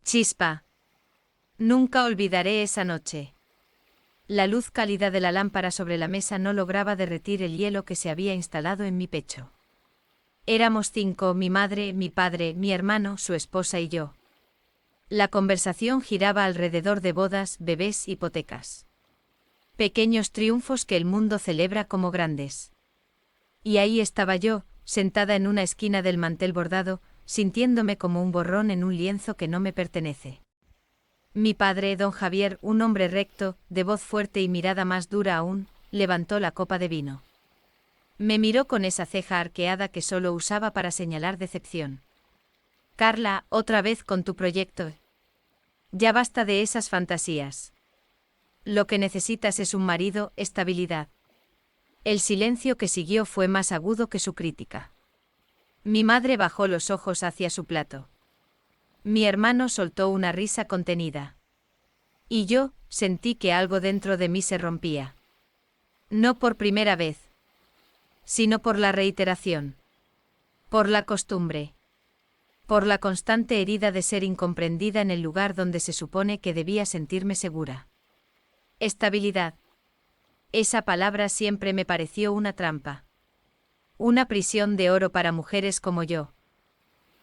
Chispa. Nunca olvidaré esa noche. La luz cálida de la lámpara sobre la mesa no lograba derretir el hielo que se había instalado en mi pecho. Éramos 5, mi madre, mi padre, mi hermano, su esposa y yo. La conversación giraba alrededor de bodas, bebés, hipotecas. Pequeños triunfos que el mundo celebra como grandes. Y ahí estaba yo, sentada en una esquina del mantel bordado, sintiéndome como un borrón en un lienzo que no me pertenece. Mi padre, don Javier, un hombre recto, de voz fuerte y mirada más dura aún, levantó la copa de vino. Me miró con esa ceja arqueada que solo usaba para señalar decepción. Carla, otra vez con tu proyecto. Ya basta de esas fantasías. Lo que necesitas es un marido, estabilidad. El silencio que siguió fue más agudo que su crítica. Mi madre bajó los ojos hacia su plato. Mi hermano soltó una risa contenida. Y yo, sentí que algo dentro de mí se rompía. No por primera vez, sino por la reiteración. Por la costumbre. Por la constante herida de ser incomprendida en el lugar donde se supone que debía sentirme segura. Estabilidad. Esa palabra siempre me pareció una trampa. Una prisión de oro para mujeres como yo.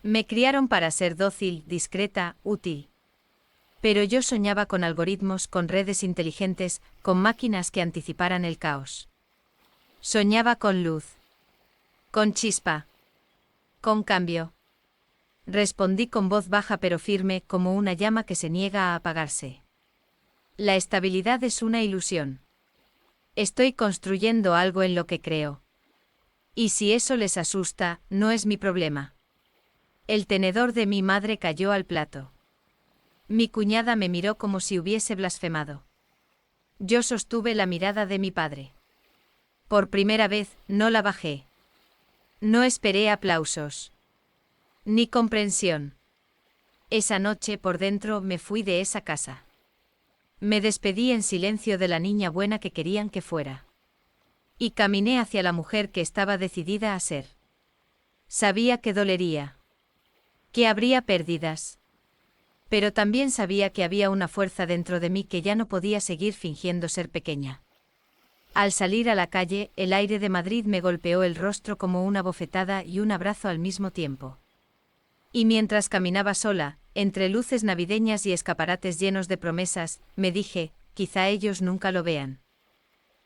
Me criaron para ser dócil, discreta, útil. Pero yo soñaba con algoritmos, con redes inteligentes, con máquinas que anticiparan el caos. Soñaba con luz. Con chispa. Con cambio. Respondí con voz baja pero firme, como una llama que se niega a apagarse. La estabilidad es una ilusión. Estoy construyendo algo en lo que creo. Y si eso les asusta, no es mi problema. El tenedor de mi madre cayó al plato. Mi cuñada me miró como si hubiese blasfemado. Yo sostuve la mirada de mi padre. Por primera vez, no la bajé. No esperé aplausos. Ni comprensión. Esa noche por dentro me fui de esa casa. Me despedí en silencio de la niña buena que querían que fuera. Y caminé hacia la mujer que estaba decidida a ser. Sabía que dolería. Que habría pérdidas. Pero también sabía que había una fuerza dentro de mí que ya no podía seguir fingiendo ser pequeña. Al salir a la calle, el aire de Madrid me golpeó el rostro como una bofetada y un abrazo al mismo tiempo. Y mientras caminaba sola, entre luces navideñas y escaparates llenos de promesas, me dije, quizá ellos nunca lo vean.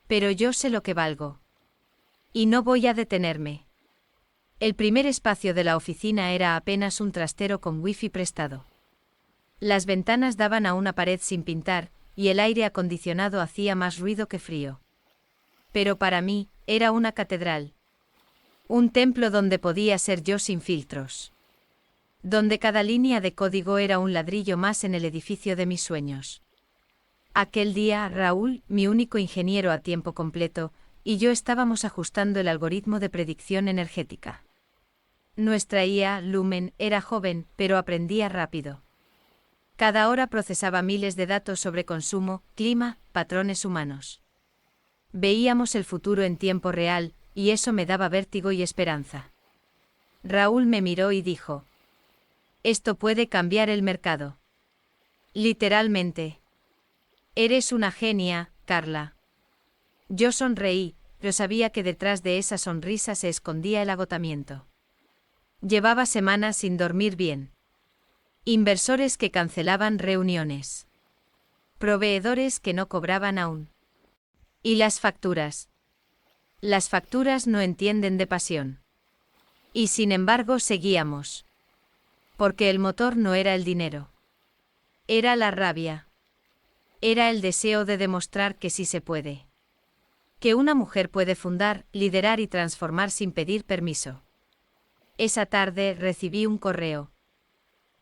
Pero yo sé lo que valgo. Y no voy a detenerme. El primer espacio de la oficina era apenas un trastero con wifi prestado. Las ventanas daban a una pared sin pintar, y el aire acondicionado hacía más ruido que frío. Pero para mí, era una catedral. Un templo donde podía ser yo sin filtros. Donde cada línea de código era un ladrillo más en el edificio de mis sueños. Aquel día, Raúl, mi único ingeniero a tiempo completo, y yo estábamos ajustando el algoritmo de predicción energética. Nuestra IA, Lumen, era joven, pero aprendía rápido. Cada hora procesaba miles de datos sobre consumo, clima, patrones humanos. Veíamos el futuro en tiempo real, y eso me daba vértigo y esperanza. Raúl me miró y dijo: esto puede cambiar el mercado. Literalmente. Eres una genia, Carla. Yo sonreí, pero sabía que detrás de esa sonrisa se escondía el agotamiento. Llevaba semanas sin dormir bien. Inversores que cancelaban reuniones. Proveedores que no cobraban aún. Y las facturas. Las facturas no entienden de pasión. Y sin embargo seguíamos. Porque el motor no era el dinero. Era la rabia. Era el deseo de demostrar que sí se puede. Que una mujer puede fundar, liderar y transformar sin pedir permiso. Esa tarde recibí un correo.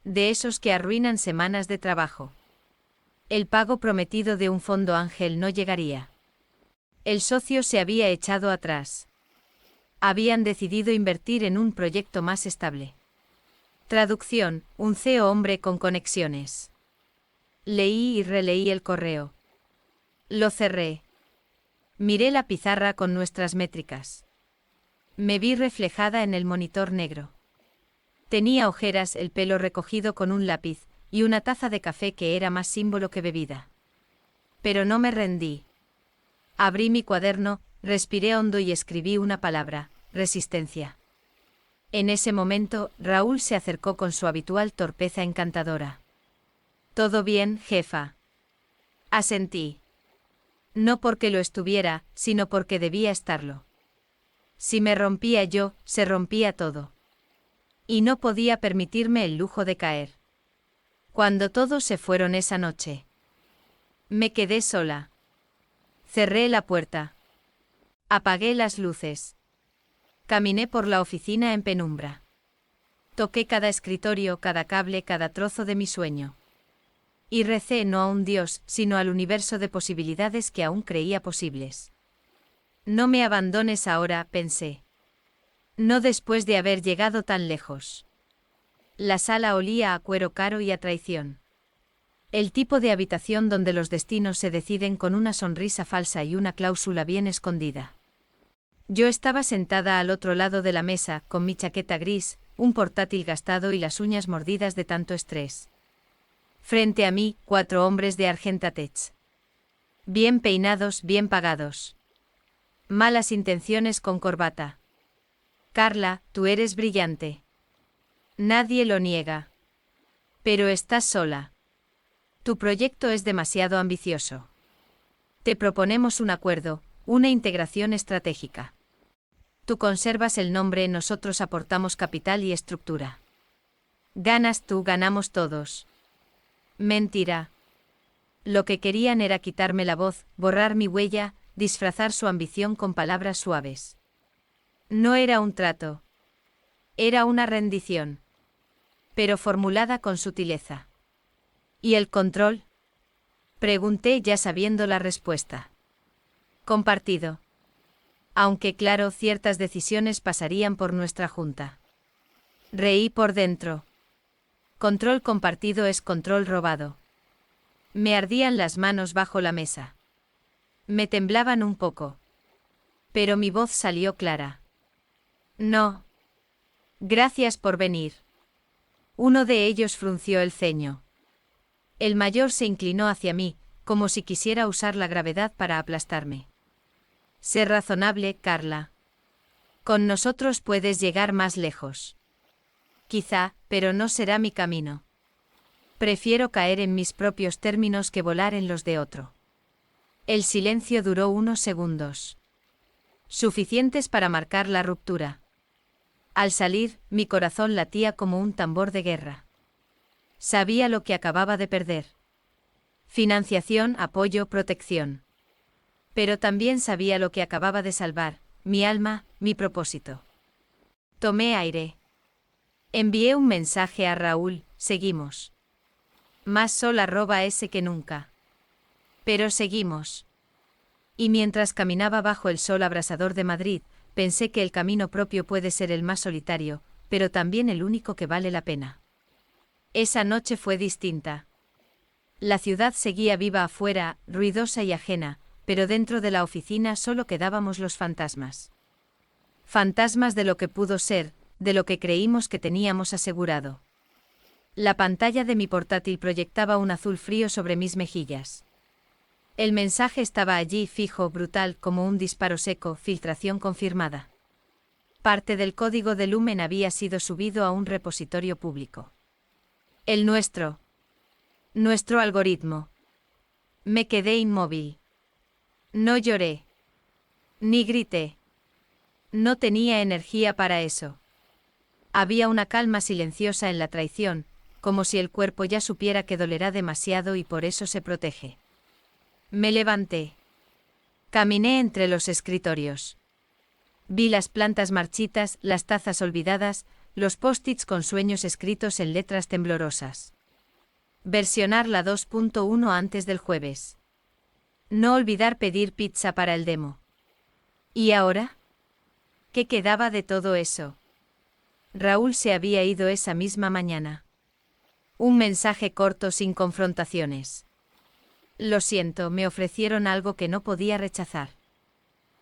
De esos que arruinan semanas de trabajo. El pago prometido de un fondo ángel no llegaría. El socio se había echado atrás. Habían decidido invertir en un proyecto más estable. Traducción, un CEO hombre con conexiones. Leí y releí el correo. Lo cerré. Miré la pizarra con nuestras métricas. Me vi reflejada en el monitor negro. Tenía ojeras, el pelo recogido con un lápiz, y una taza de café que era más símbolo que bebida. Pero no me rendí. Abrí mi cuaderno, respiré hondo y escribí una palabra: resistencia. En ese momento, Raúl se acercó con su habitual torpeza encantadora. «¿Todo bien, jefa?» Asentí. No porque lo estuviera, sino porque debía estarlo. Si me rompía yo, se rompía todo. Y no podía permitirme el lujo de caer. Cuando todos se fueron esa noche, me quedé sola. Cerré la puerta. Apagué las luces. Caminé por la oficina en penumbra. Toqué cada escritorio, cada cable, cada trozo de mi sueño. Y recé no a un Dios, sino al universo de posibilidades que aún creía posibles. No me abandones ahora, pensé. No después de haber llegado tan lejos. La sala olía a cuero caro y a traición. El tipo de habitación donde los destinos se deciden con una sonrisa falsa y una cláusula bien escondida. Yo estaba sentada al otro lado de la mesa, con mi chaqueta gris, un portátil gastado y las uñas mordidas de tanto estrés. Frente a mí, 4 hombres de Argentatech. Bien peinados, bien pagados. Malas intenciones con corbata. Carla, tú eres brillante. Nadie lo niega. Pero estás sola. Tu proyecto es demasiado ambicioso. Te proponemos un acuerdo, una integración estratégica. Tú conservas el nombre, nosotros aportamos capital y estructura. Ganas tú, ganamos todos. Mentira. Lo que querían era quitarme la voz, borrar mi huella, disfrazar su ambición con palabras suaves. No era un trato. Era una rendición. Pero formulada con sutileza. ¿Y el control? Pregunté ya sabiendo la respuesta. Compartido. Aunque claro, ciertas decisiones pasarían por nuestra junta. Reí por dentro. Control compartido es control robado. Me ardían las manos bajo la mesa. Me temblaban un poco. Pero mi voz salió clara. No. Gracias por venir. Uno de ellos frunció el ceño. El mayor se inclinó hacia mí, como si quisiera usar la gravedad para aplastarme. Sé razonable, Carla. Con nosotros puedes llegar más lejos. Quizá, pero no será mi camino. Prefiero caer en mis propios términos que volar en los de otro. El silencio duró unos segundos. Suficientes para marcar la ruptura. Al salir, mi corazón latía como un tambor de guerra. Sabía lo que acababa de perder. Financiación, apoyo, protección. Pero también sabía lo que acababa de salvar, mi alma, mi propósito. Tomé aire. Envié un mensaje a Raúl, seguimos. Más sol@s que nunca. Pero seguimos. Y mientras caminaba bajo el sol abrasador de Madrid, pensé que el camino propio puede ser el más solitario, pero también el único que vale la pena. Esa noche fue distinta. La ciudad seguía viva afuera, ruidosa y ajena, pero dentro de la oficina solo quedábamos los fantasmas. Fantasmas de lo que pudo ser, de lo que creímos que teníamos asegurado. La pantalla de mi portátil proyectaba un azul frío sobre mis mejillas. El mensaje estaba allí, fijo, brutal, como un disparo seco, filtración confirmada. Parte del código de Lumen había sido subido a un repositorio público. El nuestro. Nuestro algoritmo. Me quedé inmóvil. No lloré. Ni grité. No tenía energía para eso. Había una calma silenciosa en la traición, como si el cuerpo ya supiera que dolerá demasiado y por eso se protege. Me levanté. Caminé entre los escritorios. Vi las plantas marchitas, las tazas olvidadas, los post-its con sueños escritos en letras temblorosas. Versionar la 2.1 antes del jueves. No olvidar pedir pizza para el demo. ¿Y ahora? ¿Qué quedaba de todo eso? Raúl se había ido esa misma mañana. Un mensaje corto sin confrontaciones. Lo siento, me ofrecieron algo que no podía rechazar.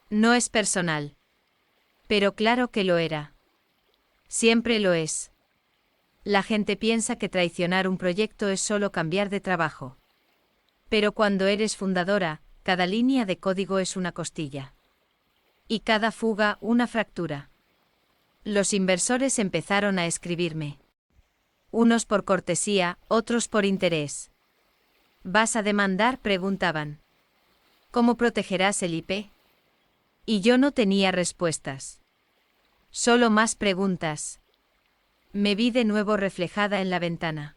No es personal. Pero claro que lo era. Siempre lo es. La gente piensa que traicionar un proyecto es solo cambiar de trabajo. Pero cuando eres fundadora, cada línea de código es una costilla. Y cada fuga una fractura. Los inversores empezaron a escribirme. Unos por cortesía, otros por interés. ¿Vas a demandar?, preguntaban. ¿Cómo protegerás el IP? Y yo no tenía respuestas. Solo más preguntas. Me vi de nuevo reflejada en la ventana.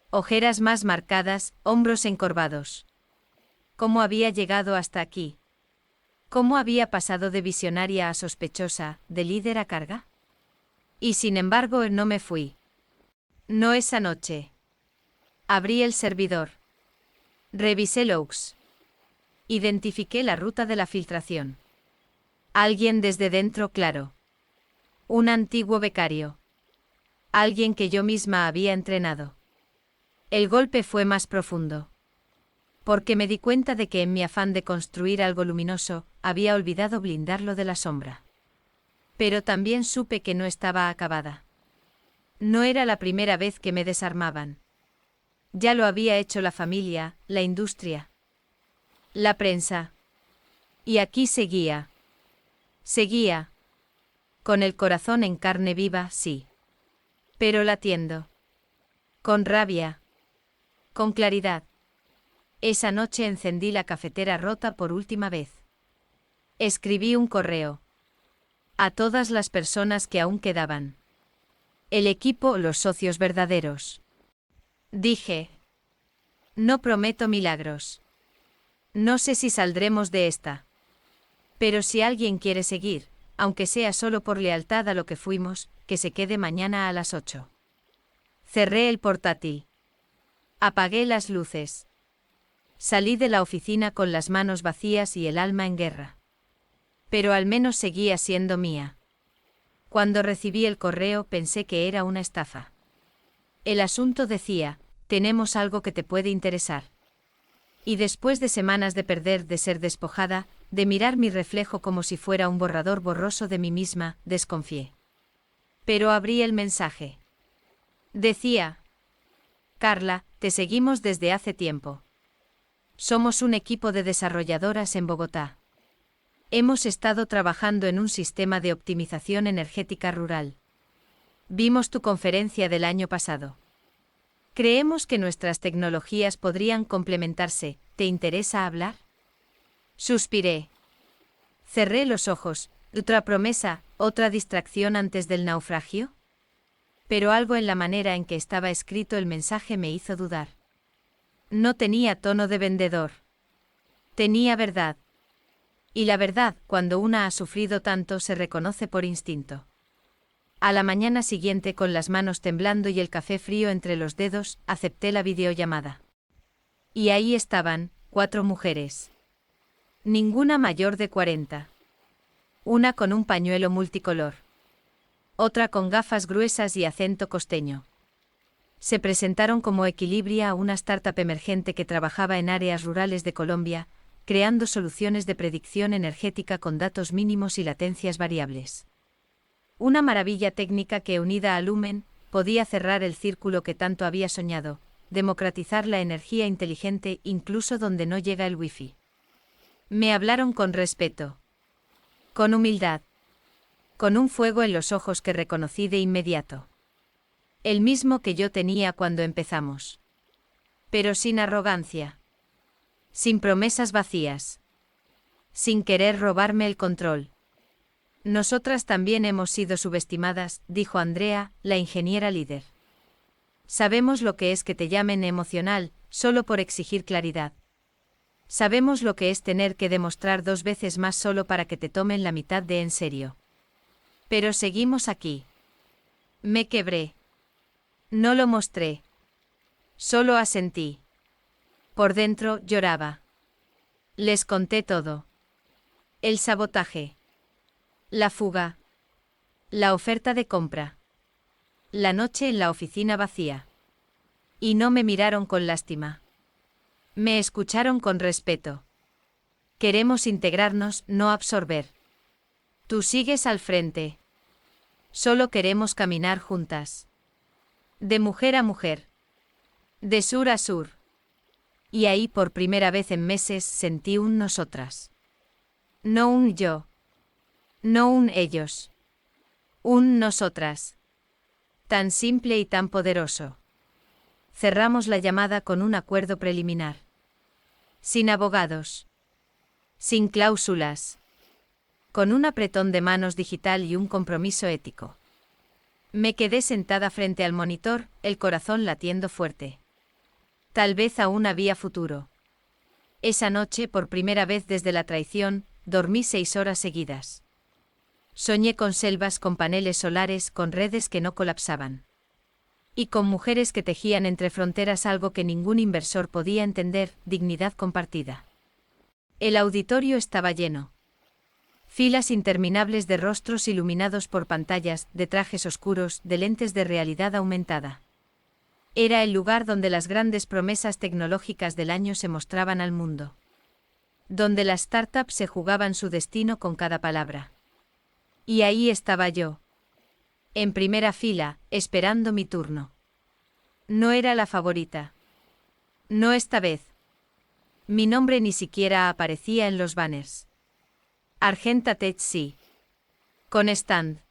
Ojeras más marcadas, hombros encorvados. ¿Cómo había llegado hasta aquí? ¿Cómo había pasado de visionaria a sospechosa, de líder a carga? Y sin embargo no me fui. No esa noche. Abrí el servidor. Revisé logs. Identifiqué la ruta de la filtración. Alguien desde dentro, claro. Un antiguo becario. Alguien que yo misma había entrenado. El golpe fue más profundo. Porque me di cuenta de que en mi afán de construir algo luminoso, había olvidado blindarlo de la sombra. Pero también supe que no estaba acabada. No era la primera vez que me desarmaban. Ya lo había hecho la familia, la industria, la prensa. Y aquí seguía. Seguía. Con el corazón en carne viva, sí. Pero latiendo. Con rabia. Con claridad. Esa noche encendí la cafetera rota por última vez. Escribí un correo. A todas las personas que aún quedaban. El equipo, los socios verdaderos. Dije. No prometo milagros. No sé si saldremos de esta. Pero si alguien quiere seguir, aunque sea solo por lealtad a lo que fuimos, que se quede mañana a las 8. Cerré el portátil. Apagué las luces. Salí de la oficina con las manos vacías y el alma en guerra. Pero al menos seguía siendo mía. Cuando recibí el correo pensé que era una estafa. El asunto decía, tenemos algo que te puede interesar. Y después de semanas de perder, de ser despojada, de mirar mi reflejo como si fuera un borrador borroso de mí misma, desconfié. Pero abrí el mensaje. Decía: Carla, te seguimos desde hace tiempo. Somos un equipo de desarrolladoras en Bogotá. Hemos estado trabajando en un sistema de optimización energética rural. Vimos tu conferencia del año pasado. Creemos que nuestras tecnologías podrían complementarse. ¿Te interesa hablar? Suspiré. Cerré los ojos. ¿Otra promesa, otra distracción antes del naufragio? Pero algo en la manera en que estaba escrito el mensaje me hizo dudar. No tenía tono de vendedor. Tenía verdad. Y la verdad, cuando una ha sufrido tanto, se reconoce por instinto. A la mañana siguiente, con las manos temblando y el café frío entre los dedos, acepté la videollamada. Y ahí estaban, 4 mujeres. Ninguna mayor de 40. Una con un pañuelo multicolor. Otra con gafas gruesas y acento costeño. Se presentaron como Equilibria, una startup emergente que trabajaba en áreas rurales de Colombia, creando soluciones de predicción energética con datos mínimos y latencias variables. Una maravilla técnica que, unida a Lumen, podía cerrar el círculo que tanto había soñado, democratizar la energía inteligente incluso donde no llega el wifi. Me hablaron con respeto. Con humildad. Con un fuego en los ojos que reconocí de inmediato. El mismo que yo tenía cuando empezamos. Pero sin arrogancia. Sin promesas vacías. Sin querer robarme el control. Nosotras también hemos sido subestimadas, dijo Andrea, la ingeniera líder. Sabemos lo que es que te llamen emocional, solo por exigir claridad. Sabemos lo que es tener que demostrar 2 veces más solo para que te tomen la mitad de en serio. Pero seguimos aquí. Me quebré. No lo mostré. Solo asentí. Por dentro lloraba. Les conté todo. El sabotaje. La fuga. La oferta de compra. La noche en la oficina vacía. Y no me miraron con lástima. Me escucharon con respeto. Queremos integrarnos, no absorber. Tú sigues al frente. Solo queremos caminar juntas. De mujer a mujer. De sur a sur. Y ahí por primera vez en meses sentí un nosotras. No un yo. No un ellos. Un nosotras. Tan simple y tan poderoso. Cerramos la llamada con un acuerdo preliminar. Sin abogados. Sin cláusulas. Con un apretón de manos digital y un compromiso ético. Me quedé sentada frente al monitor, el corazón latiendo fuerte. Tal vez aún había futuro. Esa noche, por primera vez desde la traición, dormí 6 horas seguidas. Soñé con selvas con paneles solares, con redes que no colapsaban. Y con mujeres que tejían entre fronteras algo que ningún inversor podía entender, dignidad compartida. El auditorio estaba lleno. Filas interminables de rostros iluminados por pantallas, de trajes oscuros, de lentes de realidad aumentada. Era el lugar donde las grandes promesas tecnológicas del año se mostraban al mundo. Donde las startups se jugaban su destino con cada palabra. Y ahí estaba yo. En primera fila, esperando mi turno. No era la favorita. No esta vez. Mi nombre ni siquiera aparecía en los banners. Argenta Tech sí. Con stand.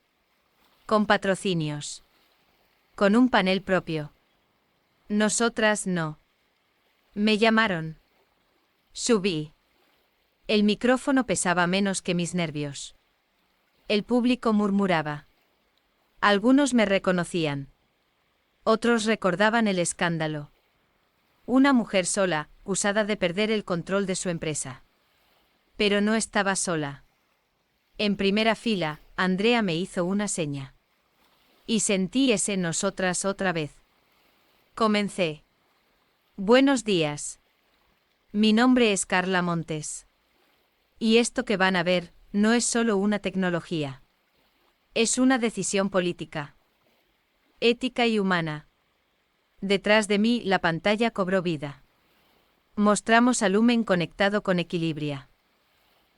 Con patrocinios. Con un panel propio. Nosotras no. Me llamaron. Subí. El micrófono pesaba menos que mis nervios. El público murmuraba. Algunos me reconocían. Otros recordaban el escándalo. Una mujer sola, acusada de perder el control de su empresa. Pero no estaba sola. En primera fila, Andrea me hizo una seña. Y sentí ese nosotras otra vez. Comencé. Buenos días. Mi nombre es Carla Montes. Y esto que van a ver, no es solo una tecnología. Es una decisión política. Ética y humana. Detrás de mí, la pantalla cobró vida. Mostramos a Lumen conectado con Equilibria.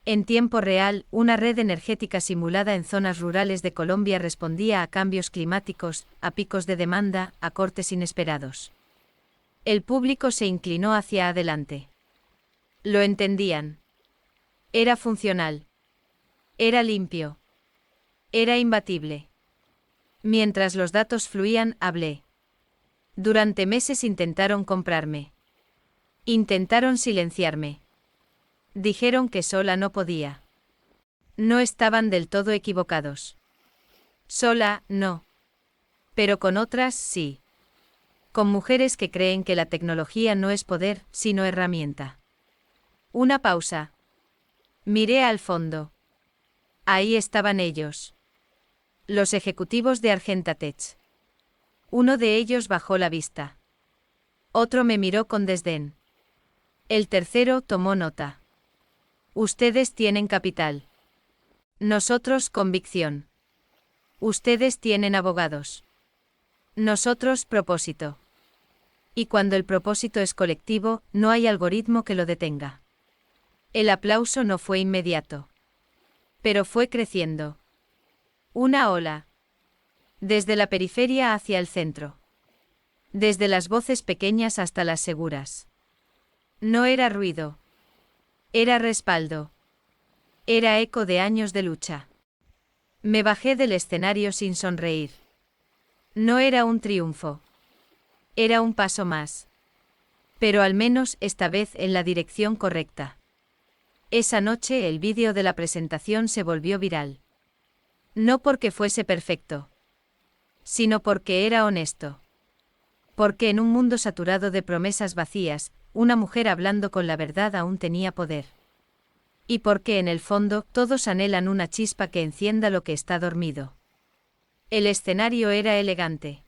En tiempo real, una red energética simulada en zonas rurales de Colombia respondía a cambios climáticos, a picos de demanda, a cortes inesperados. El público se inclinó hacia adelante. Lo entendían. Era funcional. Era limpio. Era imbatible. Mientras los datos fluían, hablé. Durante meses intentaron comprarme. Intentaron silenciarme. Dijeron que sola no podía. No estaban del todo equivocados. Sola, no. Pero con otras, sí. Con mujeres que creen que la tecnología no es poder, sino herramienta. Una pausa. Miré al fondo. Ahí estaban ellos. Los ejecutivos de Argenta Tech. Uno de ellos bajó la vista. Otro me miró con desdén. El tercero tomó nota. Ustedes tienen capital. Nosotros convicción. Ustedes tienen abogados. Nosotros propósito. Y cuando el propósito es colectivo, no hay algoritmo que lo detenga. El aplauso no fue inmediato. Pero fue creciendo. Una ola. Desde la periferia hacia el centro. Desde las voces pequeñas hasta las seguras. No era ruido. Era respaldo. Era eco de años de lucha. Me bajé del escenario sin sonreír. No era un triunfo. Era un paso más. Pero al menos esta vez en la dirección correcta. Esa noche el vídeo de la presentación se volvió viral. No porque fuese perfecto. Sino porque era honesto. Porque en un mundo saturado de promesas vacías, una mujer hablando con la verdad aún tenía poder. Y porque en el fondo todos anhelan una chispa que encienda lo que está dormido. El escenario era elegante.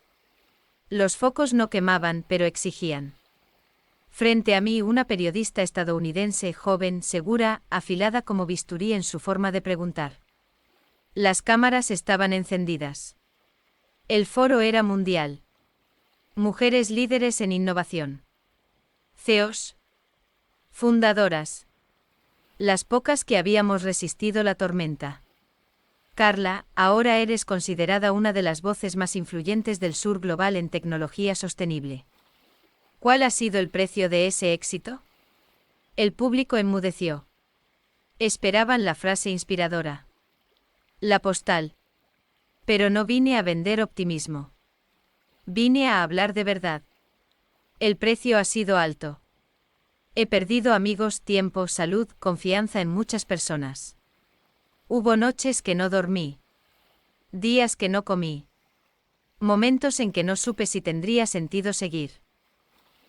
Los focos no quemaban, pero exigían. Frente a mí una periodista estadounidense joven, segura, afilada como bisturí en su forma de preguntar. Las cámaras estaban encendidas. El foro era mundial. Mujeres líderes en innovación. CEOs. Fundadoras. Las pocas que habíamos resistido la tormenta. Carla, ahora eres considerada una de las voces más influyentes del sur global en tecnología sostenible. ¿Cuál ha sido el precio de ese éxito? El público enmudeció. Esperaban la frase inspiradora. La postal. Pero no vine a vender optimismo. Vine a hablar de verdad. El precio ha sido alto. He perdido amigos, tiempo, salud, confianza en muchas personas. Hubo noches que no dormí. Días que no comí. Momentos en que no supe si tendría sentido seguir.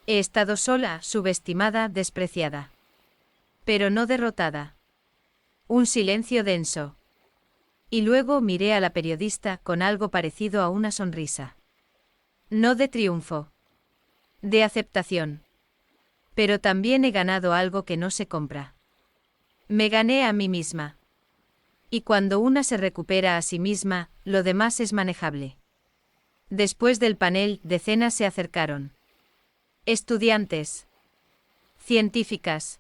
He estado sola, subestimada, despreciada. Pero no derrotada. Un silencio denso. Y luego miré a la periodista con algo parecido a una sonrisa. No de triunfo. De aceptación. Pero también he ganado algo que no se compra. Me gané a mí misma. Y cuando una se recupera a sí misma, lo demás es manejable. Después del panel, decenas se acercaron. Estudiantes. Científicas.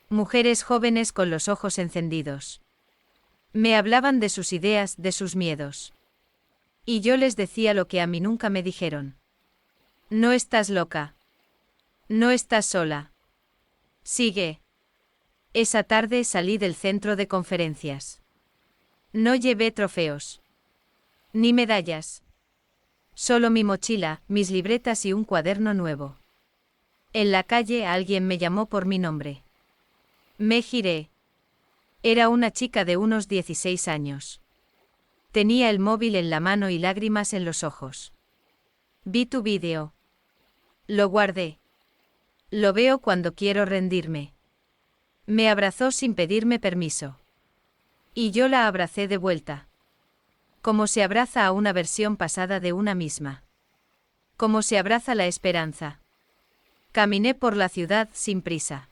Mujeres jóvenes con los ojos encendidos. Me hablaban de sus ideas, de sus miedos. Y yo les decía lo que a mí nunca me dijeron. No estás loca. No estás sola. Sigue. Esa tarde salí del centro de conferencias. No llevé trofeos. Ni medallas. Solo mi mochila, mis libretas y un cuaderno nuevo. En la calle alguien me llamó por mi nombre. Me giré. Era una chica de unos 16 años. Tenía el móvil en la mano y lágrimas en los ojos. Vi tu vídeo. Lo guardé. Lo veo cuando quiero rendirme. Me abrazó sin pedirme permiso. Y yo la abracé de vuelta. Como se abraza a una versión pasada de una misma. Como se abraza la esperanza. Caminé por la ciudad sin prisa.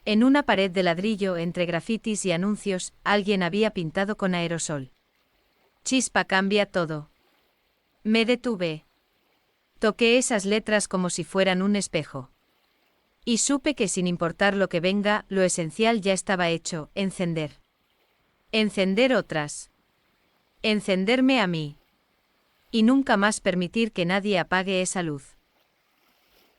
En una pared de ladrillo entre grafitis y anuncios, alguien había pintado con aerosol. Chispa cambia todo. Me detuve. Toqué esas letras como si fueran un espejo. Y supe que sin importar lo que venga, lo esencial ya estaba hecho, encender. Encender otras. Encenderme a mí. Y nunca más permitir que nadie apague esa luz.